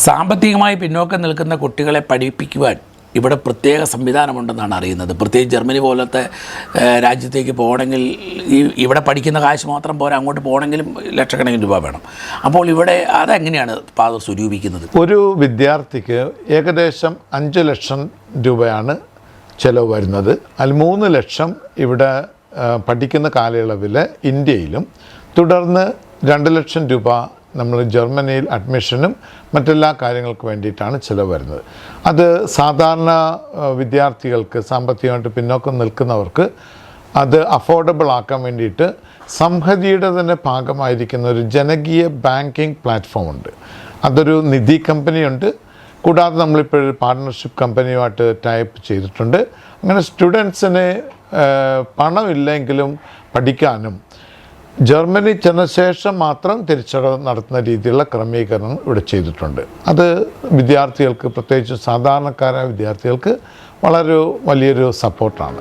സാമ്പത്തികമായി പിന്നോക്കം നിൽക്കുന്ന കുട്ടികളെ പഠിപ്പിക്കുവാൻ ഇവിടെ പ്രത്യേക സംവിധാനമുണ്ടെന്നാണ് അറിയുന്നത്. പ്രത്യേകിച്ച് ജർമ്മനി പോലത്തെ രാജ്യത്തേക്ക് പോകണമെങ്കിൽ ഇവിടെ പഠിക്കുന്ന കാശ് മാത്രം പോരാ, അങ്ങോട്ട് പോകണമെങ്കിലും ലക്ഷക്കണക്കിന് രൂപ വേണം. അപ്പോൾ ഇവിടെ അതെങ്ങനെയാണ് ഫാദർ സ്വരൂപിക്കുന്നത്? ഒരു വിദ്യാർത്ഥിക്ക് ഏകദേശം 5 ലക്ഷം രൂപയാണ് ചിലവ് വരുന്നത്. അതിൽ 3 ലക്ഷം ഇവിടെ പഠിക്കുന്ന കാലയളവിൽ ഇന്ത്യയിലും, തുടർന്ന് 2 ലക്ഷം രൂപ നമ്മൾ ജർമ്മനിയിൽ അഡ്മിഷനും മറ്റെല്ലാ കാര്യങ്ങൾക്ക് വേണ്ടിയിട്ടാണ് ചിലവ് വരുന്നത്. അത് സാധാരണ വിദ്യാർത്ഥികൾക്ക്, സാമ്പത്തികമായിട്ട് പിന്നോക്കം നിൽക്കുന്നവർക്ക് അത് അഫോർഡബിൾ ആക്കാൻ വേണ്ടിയിട്ട് സംഹതിയുടെ തന്നെ ഭാഗമായിരിക്കുന്ന ഒരു ജനകീയ ബാങ്കിങ് പ്ലാറ്റ്ഫോം ഉണ്ട്. അതൊരു നിധി കമ്പനിയുണ്ട്. കൂടാതെ നമ്മളിപ്പോൾ ഒരു പാർട്ട്ണർഷിപ്പ് കമ്പനിയുമായിട്ട് ടൈപ്പ് ചെയ്തിട്ടുണ്ട്. അങ്ങനെ സ്റ്റുഡൻസിന് പണമില്ലെങ്കിലും പഠിക്കാനും ജർമ്മനി ചെന്ന ശേഷം മാത്രം തിരിച്ചടവ് നടത്തുന്ന രീതിയിലുള്ള ക്രമീകരണം ഇവിടെ ചെയ്തിട്ടുണ്ട്. അത് വിദ്യാർത്ഥികൾക്ക്, പ്രത്യേകിച്ച് സാധാരണക്കാരായ വിദ്യാർത്ഥികൾക്ക് വളരെ വലിയൊരു സപ്പോർട്ടാണ്.